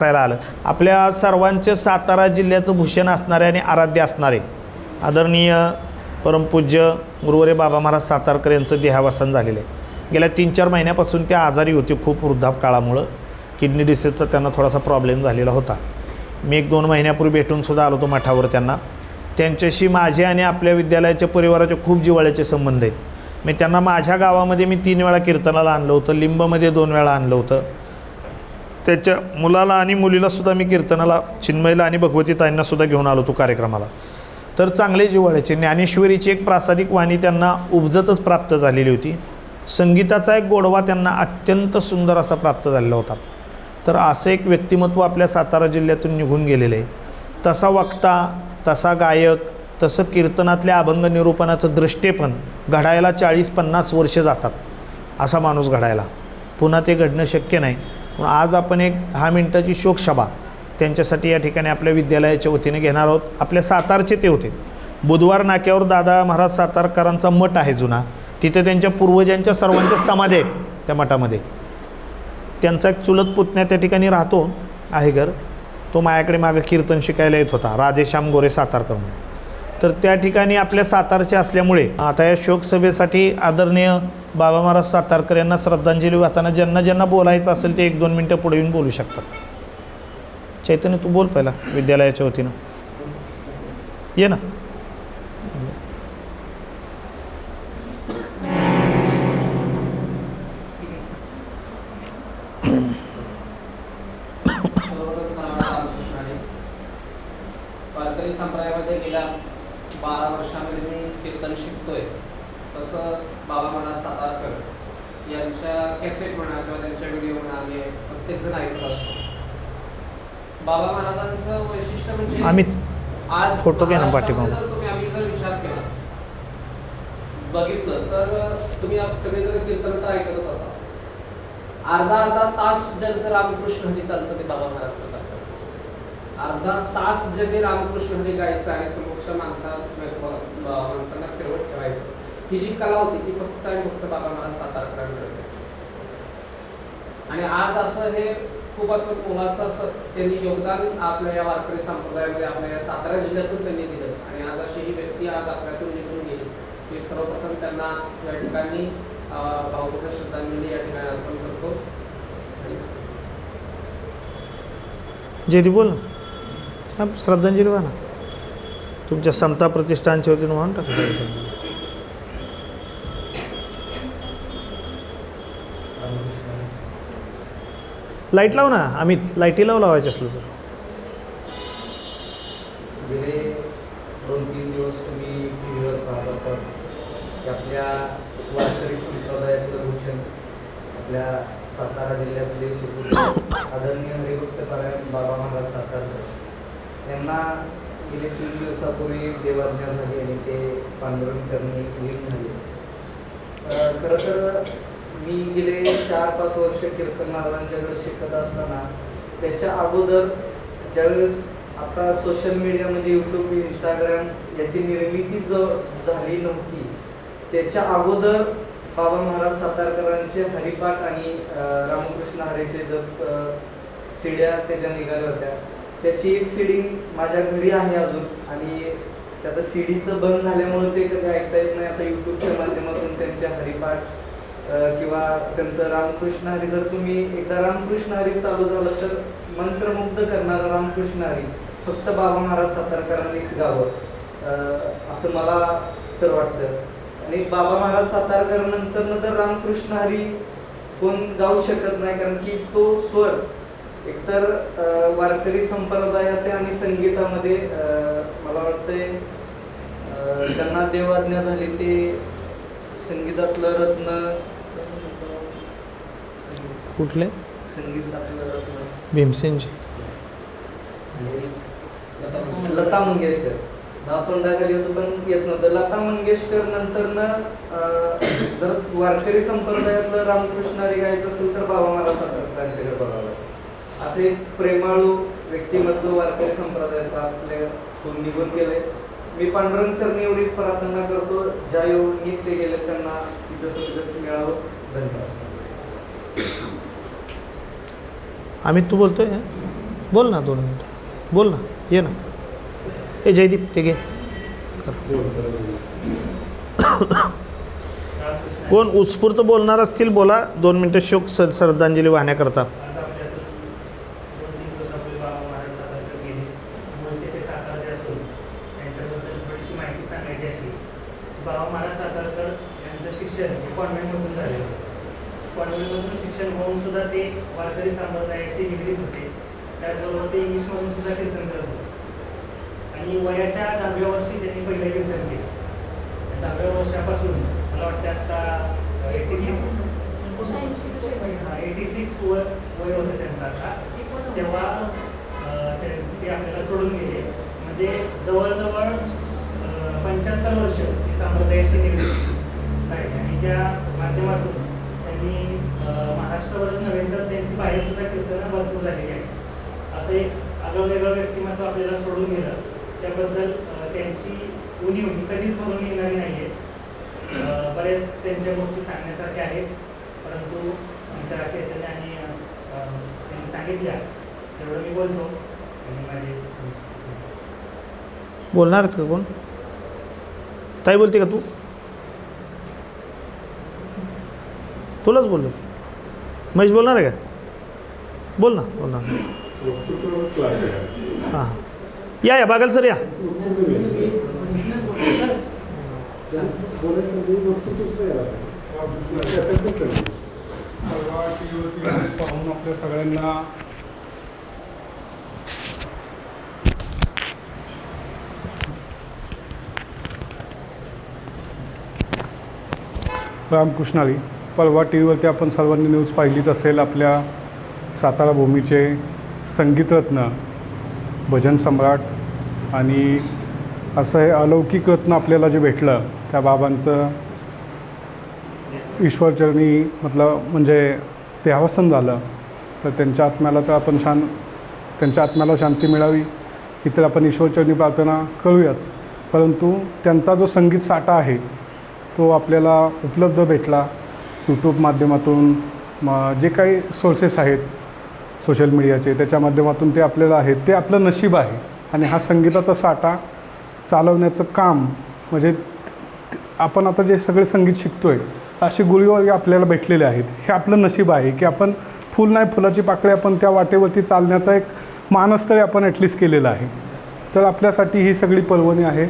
करायला आलं. आपल्या सर्वांचे सातारा जिल्ह्याचं भूषण असणारे आणि आराध्य असणारे आदरणीय परमपूज्य गुरुवरे बाबा महाराज सातारकर यांचं देहावसान झालेलं आहे. गेल्या 3-4 महिन्यापासून त्या आजारी होते. खूप वृद्धापकाळामुळं किडनी डिसीजचा त्यांना थोडासा प्रॉब्लेम झालेला होता. मी 1-2 महिन्यापूर्वी भेटूनसुद्धा आलो होतो मठावर त्यांना. त्यांच्याशी माझे आणि आपल्या विद्यालयाच्या परिवाराचे खूप जिव्हाळ्याचे संबंध आहेत. मी त्यांना माझ्या गावामध्ये मी 3 वेळा कीर्तनाला आणलं होतं, लिंबमध्ये 2 वेळा आणलं होतं. त्याच्या मुलाला आणि मुलीलासुद्धा मी कीर्तनाला, चिन्मयला आणि भगवती ताईंनासुद्धा घेऊन आलो होतो कार्यक्रमाला. तर चांगले जिव्हाळ्याचे. ज्ञानेश्वरीची एक प्रासादिक वाणी त्यांना उपजतच प्राप्त झालेली होती. संगीताचा एक गोडवा त्यांना अत्यंत सुंदर असा प्राप्त झालेला होता. तर असं एक व्यक्तिमत्व आपल्या सातारा जिल्ह्यातून निघून गेलेलं आहे. तसा वक्ता, तसा गायक, तसं कीर्तनातल्या अभंग निरूपणाचं दृष्टेपण घडायला 40-50 वर्ष जातात. असा माणूस घडायला पुन्हा ते घडणं शक्य नाही. पण आज आपण एक 10 मिनिटाची शोकसभा त्यांच्यासाठी या ठिकाणी आपल्या विद्यालयाच्या वतीने घेणार आहोत. आपल्या सातारचे ते होते. बुधवार नाक्यावर दादा महाराज सातारकरांचा मठ आहे जुना. तिथे त्यांच्या पूर्वजांच्या सर्वांच्या समाधी आहेत त्या मठामध्ये. त्यांचा एक चुलत पुतण्या त्या ठिकाणी राहतो आहे घर. तो माझ्याकडे मागं कीर्तन शिकायला येत होता, राधेश्याम गोरे सातारकर म्हणून. तर त्या ठिकाणी आपल्या सातारचे असल्यामुळे आता या शोकसभेसाठी आदरणीय बाबा महाराज सातारकर यांना श्रद्धांजली वाहताना ज्यांना ज्यांना बोलायचं असेल ते 1-2 मिनटं पुढे येऊन बोलू शकतात. चैतन्य, तू बोल पहिला विद्यालयाच्या वतीनं. ये ना. वारकरी संप्रदायामध्ये गेल्या 12 वर्षांमध्ये मी कीर्तन शिकतोय. तसं बाबा महाराज सातारकर यांच्या कॅसेट म्हणा किंवा त्यांच्या व्हिडिओ म्हणा आम्ही प्रत्येकजण ऐकत असतो. बाबा महाराजांचं वैशिष्ट्य म्हणजे अमित आज फोटो घ्या ना पाठीमागून. आम्ही जर विचार केला बघितलं तर तुम्ही सगळेजण कीर्तन तर ऐकतच असाल. अर्धा तास ज्यांचं रामकृष्ण हरी चालतं ते बाबा महाराज सातारकर. अर्धा तास जगे रामकृष्ण हरी गायचं आणि समक्ष माणसांना फिरवत ठेवायचं. ही जी कला होती ती फक्त आणि फक्त बाबा महाराज सातारकरांकडे होती. आणि आज असं हे खूप असं मोलाचं असं त्यांनी योगदान आपल्या या वारकरी संप्रदायामध्ये आपल्या या सातारा जिल्ह्यातून त्यांनी दिलं. आणि आज अशी ही व्यक्ती आज आपल्यातून निघून गेली. मी सर्वप्रथम त्यांना या ठिकाणी भावपूर्ण श्रद्धांजली या ठिकाणी अर्पण करतो. जयदी बोल ना. श्रद्धांजली व्हा ना. तुमच्या समता प्रतिष्ठानच्या वतीनं वाहून टाका. लाईट लाव ना अमित. लाईटी लावायचं असलं तर. गेले 2-3 दिवस तुम्ही टीव्हीवर पाहत असाल की आपल्या वारकरी संप्रदायातलं भूषण, आपल्या सातारा जिल्ह्यातले सुपूत्र आदरणीय हरिभक्तपरायण बाबा महाराज सातारकर यांना गेले 3 दिवसापूर्वी देवाज्ञा झाली आणि ते पांडुरंग चरणी लीन झाले. खरं तर मी गेले 4-5 वर्ष कीर्तन महाराजांच्याकडे शिकत असताना त्याच्या अगोदर ज्यावेळेस आता सोशल मीडिया म्हणजे यूट्यूब, इंस्टाग्राम याची निर्मिती झाली नव्हती त्याच्या अगोदर बाबा महाराज सातारकरांचे हरिपाठ आणि रामकृष्ण हरीचे जप सीड्या त्याच्या निघाल्या होत्या. त्याची एक सीडी माझ्या घरी आहे अजून. आणि आता सीडीचं बंद झाल्यामुळे ते कधी ऐकता येत नाही. आता यूट्यूबच्या माध्यमातून त्यांचे हरिपाठ किंवा त्यांचं रामकृष्ण हरी, जर तुम्ही एकदा रामकृष्ण हरी चालू झालं तर मंत्रमुग्ध करणारा रामकृष्ण हरी फक्त बाबा महाराज सातारकरांनीच गावं असं मला तर वाटतं. आणि बाबा महाराज सातारकर नंतर तर रामकृष्ण हरी कोण गाऊ शकत नाही. कारण की तो स्वर एकतर वारकरी संप्रदायात आणि संगीतामध्ये मला वाटतंय त्यांना देवाज्ञा झाली ते संगीतातलं रत्न. कुठले संगीतातलं रत्न? भीमसेनजी, लता मंगेशकर. तोंडाखाली होतं पण येत नव्हतं. लता मंगेशकर नंतरनं जर वारकरी संप्रदायातलं रामकृष्ण हरी गायचं असेल तर बाबा महाराज सातारकरांच्याकडे बघावं. असे एक प्रेमाळू व्यक्तिमत्व वारकरी संप्रदायात आपल्या निघून गेले. मी पांडुरंग चरणी एवढीच प्रार्थना करतो, ज्या योगी ते गेले त्यांना तिथं सुविधा मिळावं. धन्यवाद. अमित तू बोलतोय. बोल ना 2 मिनिट बोल ना ये ना ए जयदीप ते घे कर. कोण उत्स्फूर्त बोलणार असतील बोला 2 मिनिटं शोक श्रद्धांजली वाहण्याकरता. आज आमच्यातून 2-3 दिवसापूर्वी बाबा महाराज सातारकर गेले. मूळचे ते सातारचे असून त्यांच्याबद्दल थोडीशी माहिती सांगायची अशी. बाबा महाराज सातारकर यांचं शिक्षण हे कॉन्व्हेंटमधून झालेलं होतं. कॉन्व्हेंटमधून शिक्षण होऊन सुद्धा ते वारकरी संप्रदायाशी निगडीत होते. त्याचबरोबर ते इंग्लिशमधून सुद्धा कीर्तन करत होते. आणि वयाच्या 10व्या वर्षी त्यांनी पहिलं कीर्तन केलं. 10व्या वर्षापासून मला वाटतं आता 86 वय होतं त्यांचं आता. तेव्हा ते आपल्याला सोडून गेले. म्हणजे जवळजवळ 75 वर्ष ही संप्रदायाशी निगडीत आहे. आणि त्या माध्यमातून त्यांनी महाराष्ट्रावरच नव्हे तर त्यांची बाहेरसुद्धा कीर्तनं भरपूर झालेली आहे. असं एक आगळंवेगळं व्यक्तिमत्व आपल्याला सोडून गेलं. त्याबद्दल त्यांची उणीव ही कधीच भरून येणारी नाही आहे. बरेच त्यांच्या गोष्टी सांगण्यासारख्या आहेत, परंतु आमच्या चैतन्याने त्यांनी सांगितल्या तेवढं मी बोलतो. आणि माझे बोलणार आहेत का कोण? ताई बोलते का तू? तुलाच बोललो महेश बोलणार आहे का? बोल ना बोलणार. हां या बागल सर या. पाहून आपल्या सगळ्यांना रामकृष्णारी. परवा टी व्हीवरती आपण सर्वांनी न्यूज पाहिलीच असेल. आपल्या सातारा भूमीचे संगीतरत्न, भजन सम्राट आणि असं हे अलौकिक रत्न आपल्याला जे भेटलं त्या बाबांचं ईश्वरचरणी म्हणजे देहावसन झालं. तर त्यांच्या आत्म्याला तर आपण त्यांच्या आत्म्याला शांती मिळावी ही तर आपण ईश्वरचरणी प्रार्थना करूयाच. परंतु त्यांचा जो संगीत साठा आहे तो आपल्याला उपलब्ध भेटला यूट्यूब माध्यमातून. जे काही सोर्सेस आहेत सोशल मीडियाचे त्याच्या माध्यमातून ते आपल्याला आहेत, ते आपलं नशीब आहे. आणि हा संगीताचा साठा चालवण्याचं काम म्हणजे आपण आता जे सगळे संगीत शिकतो आहे असे गुरुवर्ग आपल्याला भेटलेले आहेत. हे आपलं नशीब आहे की आपण फुल नाही फुलाची पाकळी आपण त्या वाटेवरती चालण्याचा एक मानस तरी आपण ॲटलिस्ट केलेला आहे. तर आपल्यासाठी ही सगळी पर्वणी आहे.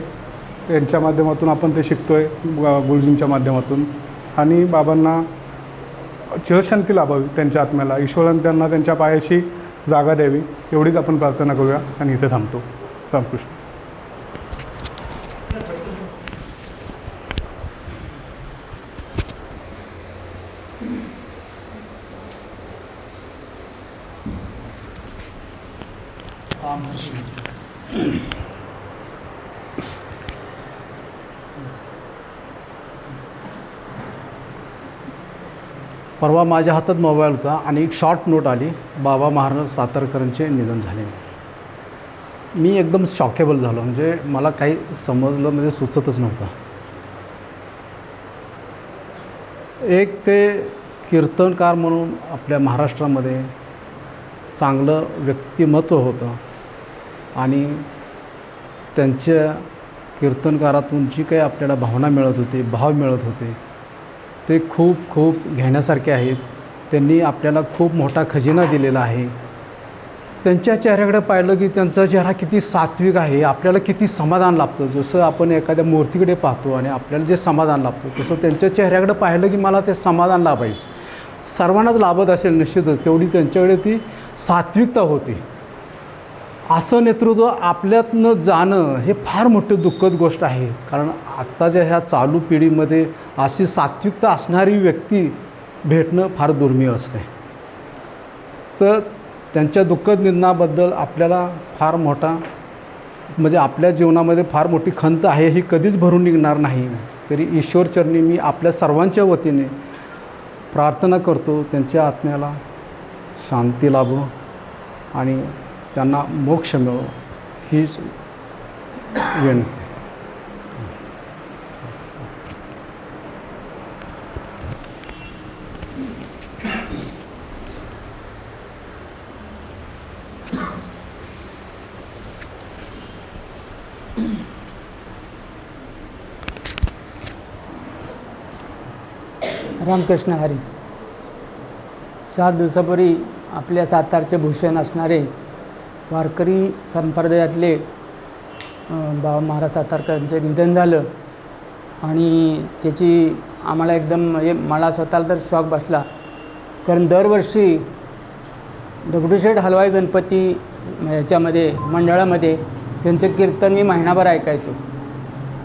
यांच्या माध्यमातून आपण ते शिकतो आहे गुरुजींच्या माध्यमातून. आणि बाबांना चिरशांती लाभावी त्यांच्या आत्म्याला. ईश्वराने त्यांना त्यांच्या पायाशी जागा द्यावी एवढीच आपण प्रार्थना करूया आणि इथे थांबतो. रामकृष्ण. परवा माझ्या हातात मोबाईल होता आणि एक शॉर्ट नोट आली, बाबा महाराज सातारकरांचे निधन झाले. मी एकदम शॉकेबल झालो. म्हणजे मला काही समजलं म्हणजे सुचतच नव्हतं. एक ते कीर्तनकार म्हणून आपल्या महाराष्ट्रामध्ये चांगलं व्यक्तिमत्व होतं आणि त्यांच्या कीर्तनकारातून जी काही आपल्याला भावना मिळत होती, भाव मिळत होते ते खूप खूप घेण्यासारखे आहेत. त्यांनी आपल्याला खूप मोठा खजिना दिलेला आहे. त्यांच्या चेहऱ्याकडे पाहिलं की त्यांचा चेहरा किती सात्विक आहे, आपल्याला किती समाधान लाभतं. जसं आपण एखाद्या मूर्तीकडे पाहतो आणि आपल्याला जे समाधान लाभतं तसं त्यांच्या चेहऱ्याकडे पाहिलं की मला ते समाधान लाभायचं. सर्वांनाच लाभत असेल निश्चितच, तेवढी त्यांच्याकडे ती सात्विकता होती. असं नेतृत्व आपल्यातनं जाणं हे फार मोठी दुःखद गोष्ट आहे. कारण आत्ताच्या ह्या चालू पिढीमध्ये अशी सात्विकता असणारी व्यक्ती भेटणं फार दुर्मिळ असते. तर त्यांच्या दुःखद निधनाबद्दल आपल्याला फार मोठा म्हणजे आपल्या जीवनामध्ये फार मोठी खंत आहे, ही कधीच भरून निघणार नाही. तरी ईश्वरचरणी मी आपल्या सर्वांच्या वतीने प्रार्थना करतो त्यांच्या आत्म्याला शांती लाभो आणि त्यांना मोक्ष मिळो हीच विनंती. रामकृष्ण हरी. 4 दिवसापूर्वी आपल्या सातारचे भूषण असणारे वारकरी संप्रदायातले बाबा महाराज सातारकरांचे निधन झालं आणि त्याची आम्हाला एकदम म्हणजे मला स्वतःला तर शॉक बसला. कारण दरवर्षी दगडूशेठ हलवाई गणपती याच्यामध्ये मंडळामध्ये त्यांचं कीर्तन मी महिनाभर ऐकायचो.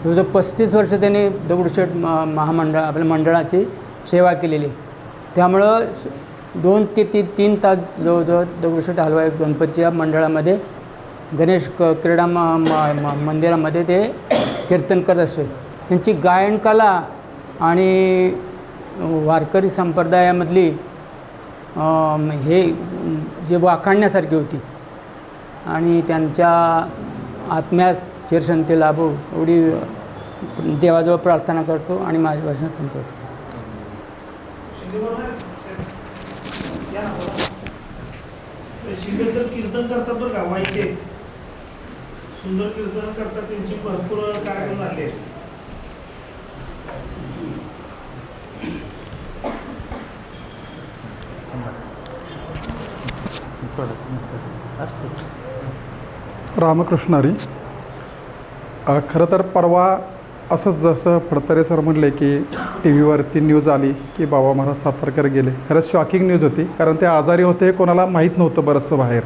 जवळजवळ 35 वर्ष त्यांनी दगडूशेठ महामंडळ आपल्या मंडळाची सेवा केलेली. त्यामुळं 2 ते 3 तास जवळजवळ दगडूशेठ हलवाई गणपतीच्या मंडळामध्ये गणेश क्रीडा मंदिरामध्ये ते कीर्तन करत असते. त्यांची गायनकला आणि वारकरी संप्रदायामधली हे जे वाखाणण्यासारखी होती आणि त्यांच्या आत्म्यास चिरशांती लाभो एवढी देवाजवळ प्रार्थना करतो आणि माझे भाषण संपवतो. शिंदे सर कीर्तन करतात बरं का, वाईचे सुंदर कीर्तन करतात, त्यांची भरपूर कार्यक्रम झाले. रामकृष्ण हरी. खरं तर परवा असंच जसं फडतरे सर म्हणले की टी व्हीवरती न्यूज आली की बाबा महाराज सातारकर गेले. खरंच शॉकिंग न्यूज होती, कारण ते आजारी होते, कोणाला माहीत नव्हतं बरंचसं बाहेर.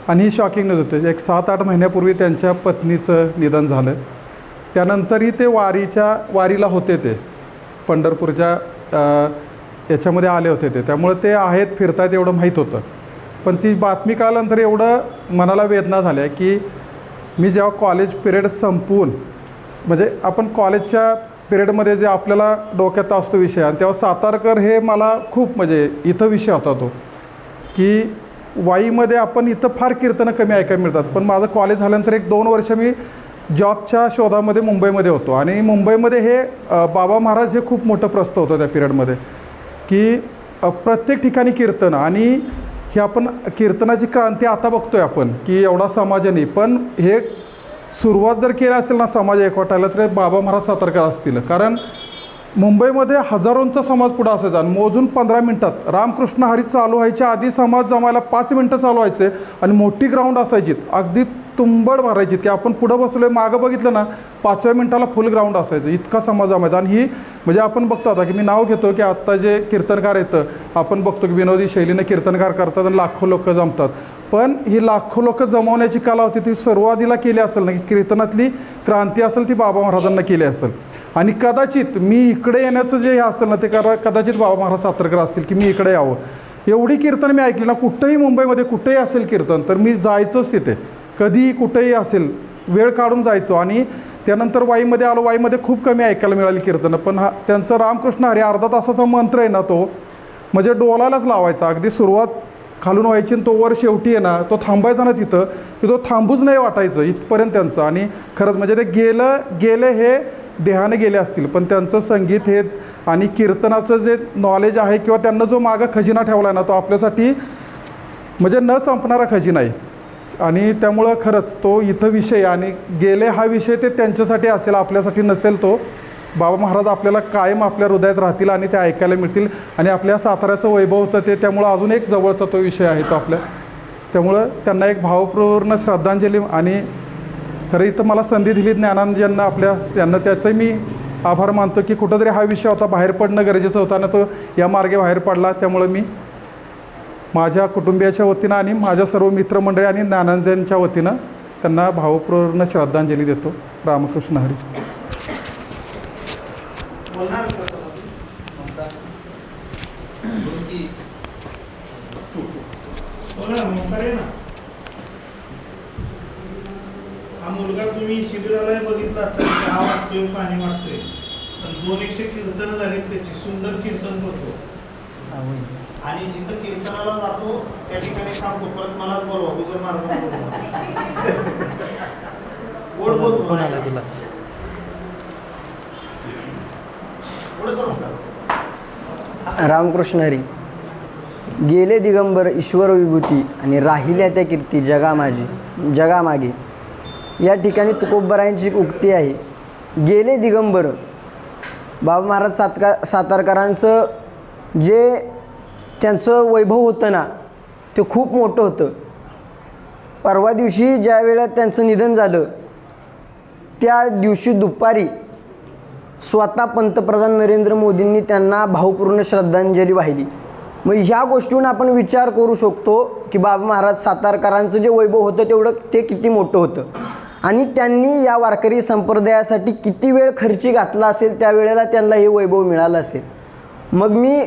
आणि ही शॉकिंग न्यूज होती. एक 7-8 महिन्यापूर्वी त्यांच्या पत्नीचं निधन झालं. त्यानंतरही ते वारीला होते, ते पंढरपूरच्या याच्यामध्ये आले होते ते, त्यामुळे ते आहेत, फिरतायत एवढं माहीत होतं. पण ती बातमी कळाल्यानंतर एवढं मनाला वेदना झाल्या की मी जेव्हा कॉलेज पिरियड संपवून, म्हणजे आपण कॉलेजच्या पिरियडमध्ये जे आपल्याला डोक्यात असतो विषय, आणि तेव्हा सातारकर हे मला खूप म्हणजे इथं विषय होता तो की वाईमध्ये आपण इथं फार कीर्तनं कमी ऐकायला मिळतात. पण माझं कॉलेज झाल्यानंतर 1-2 वर्ष मी जॉबच्या शोधामध्ये मुंबईमध्ये होतो आणि मुंबईमध्ये हे बाबा महाराज हे खूप मोठं प्रस्ताव होतं त्या पिरियडमध्ये की प्रत्येक ठिकाणी कीर्तन. आणि ही आपण कीर्तनाची क्रांती आता बघतो आहे आपण की एवढा समाजाने, पण हे सुरुवात जर केली असेल ना समाज एकवटायला तर बाबा महाराज सातारकर असतील. कारण मुंबईमध्ये हजारोंचा समाज पुढं असायचा आणि मोजून 15 मिनटात रामकृष्ण हरी चालू व्हायच्या आधी समाज जमायला 5 मिनटं चालू व्हायचे आणि मोठी ग्राउंड असायची, अगदी तुंबड भरायची की आपण पुढं बसलो आहे, मागं बघितलं ना 5व्या मिनटाला फुल ग्राउंड असायचं, इतका समाज जमायचा. आणि ही म्हणजे आपण बघतो आता की मी नाव घेतो की आत्ता जे कीर्तनकार येतं आपण बघतो की विनोदी शैलीनं कीर्तनकार करतात आणि लाखो लोक जमतात. पण ही लाखो लोक जमवण्याची कला होती ती सुरुवातीला केली असेल ना, की कीर्तनातली क्रांती असेल ती बाबा महाराजांना केली असेल. आणि कदाचित मी इकडे येण्याचं जे हे असेल ना ते कदाचित बाबा महाराज सातारकर असतील की मी इकडे यावं. एवढी कीर्तन मी ऐकली ना, कुठंही मुंबईमध्ये कुठेही असेल कीर्तन तर मी जायचंच तिथे, कधीही कुठेही असेल वेळ काढून जायचो. आणि त्यानंतर वाईमध्ये आलो, वाईमध्ये खूप कमी ऐकायला मिळाली कीर्तनं. पण त्यांचं रामकृष्ण हरी अर्धा तासाचा मंत्र आहे ना, तो म्हणजे डोलायलाच लावायचा. अगदी सुरुवात खालून व्हायची आणि तो वर शेवटी आहे ना तो थांबायचा ना तिथं की तो थांबूच नाही वाटायचं इथपर्यंत त्यांचं. आणि खरंच म्हणजे ते गेले हे देहाने गेले असतील, पण त्यांचं संगीत हे आणि कीर्तनाचं जे नॉलेज आहे किंवा त्यांना जो मागं खजिना ठेवला आहे ना तो आपल्यासाठी म्हणजे न संपणारा खजिना आहे. आणि त्यामुळं खरंच तो इथं विषय आणि गेले हा विषय ते त्यांच्यासाठी असेल, आपल्यासाठी नसेल. तो बाबा महाराज आपल्याला कायम आपल्या हृदयात राहतील आणि ते ऐकायला मिळतील. आणि आपल्या साताऱ्याचं वैभव होतं ते, त्यामुळं अजून एक जवळचा तो विषय आहे तो आपल्या. त्यामुळं त्यांना एक भावपूर्ण श्रद्धांजली. आणि खरं इथं मला संधी दिली ज्ञानानंद यांना यांना त्याचं मी आभार मानतो की कुठंतरी हा विषय होता, बाहेर पडणं गरजेचं होतं आणि तो या मार्गे बाहेर पडला. त्यामुळं मी माझ्या कुटुंबियाच्या वतीनं आणि माझ्या सर्व मित्रमंडळी आणि ज्ञानानंदांच्या वतीनं त्यांना भावपूर्ण श्रद्धांजली देतो. रामकृष्ण हरी. हा मुलगा तुम्ही शिबिराला बघितला असेल, चहा वाटतोय, पाणी वाटतोय, पण 200 कीर्तनं झाली त्याची, सुंदर कीर्तन करतो. आणि जिथं कीर्तनाला जातो त्या ठिकाणी सांगतो परत मलाच बोलवा, गुजर मार्ग गोड बोलतो. रामकृष्ण हरी. गेले दिगंबर ईश्वर विभूती आणि राहिल्या त्या कीर्ती जगामागे. या ठिकाणी तुकोबरायांची एक उक्ती आहे. गेले दिगंबर बाबा महाराज सातारकरांचं जे त्यांचं वैभव होतं ना ते खूप मोठं होतं. परवा दिवशी ज्या वेळेला त्यांचं निधन झालं त्या दिवशी दुपारी स्वतः पंतप्रधान नरेंद्र मोदींनी त्यांना भावपूर्ण श्रद्धांजली वाहिली. मग ह्या गोष्टीहून आपण विचार करू शकतो की बाबा महाराज सातारकरांचं जे वैभव होतं तेवढं ते किती मोठं होतं आणि त्यांनी या वारकरी संप्रदायासाठी किती वेळ खर्ची घातला असेल, त्यावेळेला त्यांना हे वैभव मिळालं असेल. मग मी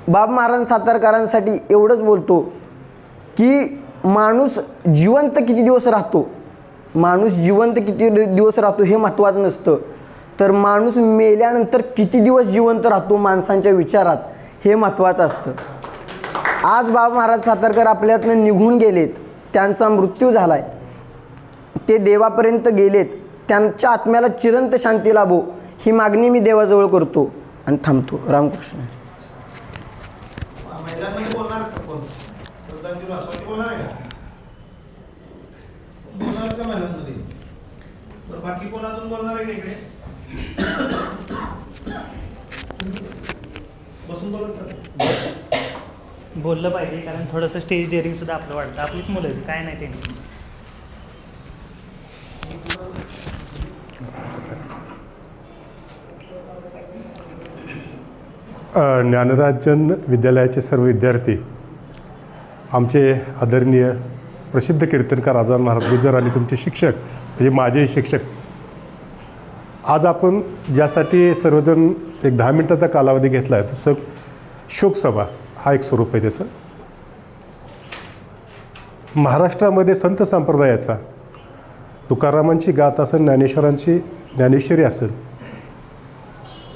बाबा महाराज सातारकरांसाठी एवढंच बोलतो की माणूस जिवंत किती दिवस राहतो, माणूस जिवंत किती दिवस राहतो हे महत्त्वाचं नसतं, तर माणूस मेल्यानंतर किती दिवस जिवंत राहतो माणसांच्या विचारात हे महत्त्वाचं असतं. आज बाबा महाराज सातारकर आपल्यातनं निघून गेलेत, त्यांचा मृत्यू झाला आहे, ते देवापर्यंत गेलेत, त्यांच्या आत्म्याला चिरंत शांती लाभो ही मागणी मी देवाजवळ करतो आणि थांबतो. रामकृष्ण. बाकी कोण अजून बोलणार आहे इकडे? बसून बोललं पाहिजे, कारण थोडंसं स्टेज डेअरिंग सुद्धा आपलं वाटतं. आपलीच मुलं आहेत, काय नाही टेन्शन. ज्ञानराजन विद्यालयाचे सर्व विद्यार्थी, आमचे आदरणीय प्रसिद्ध कीर्तनकार आझाद महाराज गुजर आणि तुमचे शिक्षक म्हणजे माझेही शिक्षक, आज आपण ज्यासाठी सर्वजण एक 10 मिनटाचा कालावधी घेतला आहे तसं शोकसभा हा एक स्वरूप आहे त्याचं. महाराष्ट्रामध्ये संत संप्रदायाचा तुकारामांची गाथ असेल, ज्ञानेश्वरांची ज्ञानेश्वरी असेल,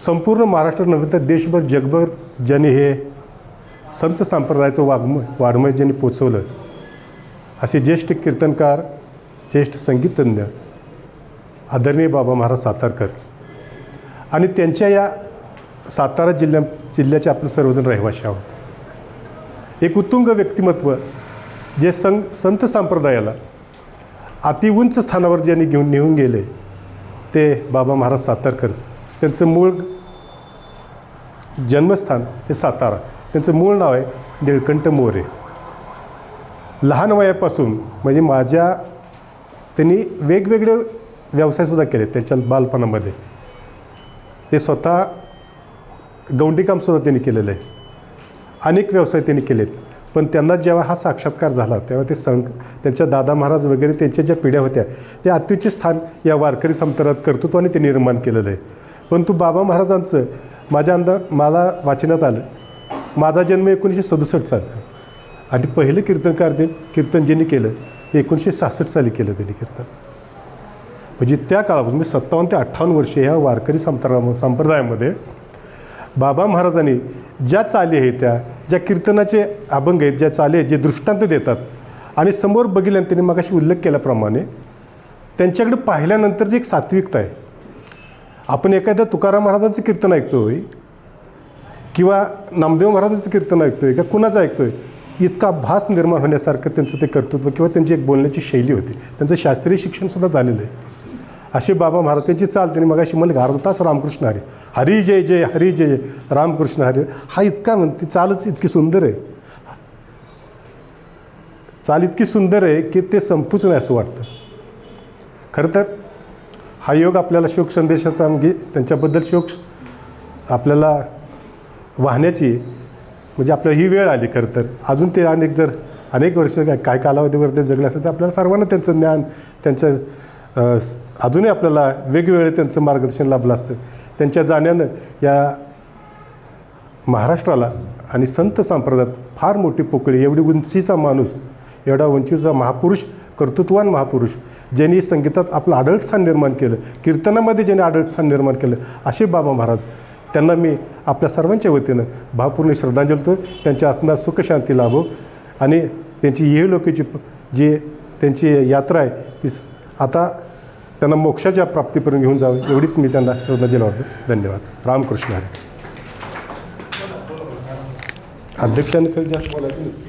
संपूर्ण महाराष्ट्र नव्हे तर देशभर जगभर ज्यांनी हे संत संप्रदायाचं वाङ्मय ज्यांनी पोचवलं असे ज्येष्ठ कीर्तनकार, ज्येष्ठ संगीतज्ञ आदरणीय बाबा महाराज सातारकर आणि त्यांच्या या सातारा जिल्ह्याचे आपण सर्वजण रहिवासी आहोत. एक उत्तुंग व्यक्तिमत्व जे संत संप्रदायाला अतिउंच स्थानावर ज्यांनी नेऊन गेले ते बाबा महाराज सातारकर. त्यांचं मूळ जन्मस्थान हे सातारा, त्यांचं मूळ नाव आहे निळकंठ मोरे. लहान वयापासून म्हणजे त्यांनी वेगवेगळे व्यवसायसुद्धा केले त्यांच्या बालपणामध्ये. ते स्वतः गौंडीकामसुद्धा त्यांनी केलेलं आहे, अनेक व्यवसाय त्यांनी केलेत. पण त्यांना जेव्हा हा साक्षात्कार झाला तेव्हा ते त्यांच्या दादा महाराज वगैरे त्यांच्या ज्या पिढ्या होत्या ते अत्युच्च स्थान या वारकरी संप्रदायात कर्तृत्वाने ते निर्माण केलेलं आहे. परंतु बाबा महाराजांचं मला वाचण्यात आलं, माझा जन्म 1967 सालचा आणि पहिलं कीर्तन ज्यांनी केलं ते 1966 साली केलं त्यांनी कीर्तन. म्हणजे त्या काळापासून 57 ते 58 वर्षे ह्या वारकरी संप्रदायामध्ये बाबा महाराजांनी ज्या चाली आहेत, ज्या कीर्तनाचे अभंग आहेत, ज्या चाली आहेत, जे दृष्टांत देतात आणि समोर बघितल्यानं त्यांनी मगाशी उल्लेख केल्याप्रमाणे त्यांच्याकडे पाहिल्यानंतरची एक सात्विकता आहे. आपण एखाद्या तुकाराम महाराजांचं कीर्तन ऐकतोय किंवा नामदेव महाराजांचं कीर्तन ऐकतोय का कुणाचं ऐकतोय, इतका भास निर्माण होण्यासारखं त्यांचं ते कर्तृत्व किंवा त्यांची एक बोलण्याची शैली होती. त्यांचं शास्त्रीय शिक्षणसुद्धा झालेलं आहे. असे बाबा महाराज त्यांची चाल त्यांनी मगाशी मला अर्धा तास रामकृष्ण हरी, हरी जय जय, हरी जय जय, रामकृष्ण हरी, हा इतका म्हणते चालच इतकी सुंदर आहे, चाल इतकी सुंदर आहे की ते संपूच नाही असं वाटतं. खरं तर हा योग आपल्याला शोक संदेशाचा म्हणजे त्यांच्याबद्दल शोक आपल्याला वाहण्याची म्हणजे आपल्याला ही वेळ आली. खरं तर अजून ते अनेक वर्ष काय कालावधीवर ते जगले असतं तर आपल्याला सर्वांना त्यांचं ज्ञान त्यांचं अजूनही आपल्याला वेगवेगळे त्यांचं मार्गदर्शन लाभलं असतं. त्यांच्या जाण्यानं या महाराष्ट्राला आणि संत संप्रदायात फार मोठी पोकळी, एवढी उंचीचा माणूस, एवढा उंचीचा महापुरुष, कर्तृत्वान महापुरुष, ज्यांनी संगीतात आपलं आढळ स्थान निर्माण केलं, कीर्तनामध्ये ज्यांनी आढळ स्थान निर्माण केलं, असे बाबा महाराज. त्यांना मी आपल्या सर्वांच्या वतीनं भावपूर्ण श्रद्धांजली देतो. त्यांच्या आत्म्यात सुखशांती लाभो आणि त्यांची इहलोकीची जी त्यांची यात्रा आहे ती आता त्यांना मोक्षाच्या प्राप्तीपर्यंत घेऊन जावं एवढीच मी त्यांना श्रद्धांजली वाटतो. धन्यवाद. रामकृष्ण हरी. अध्यक्षांनी खरं जास्त बोलायचं नसतं.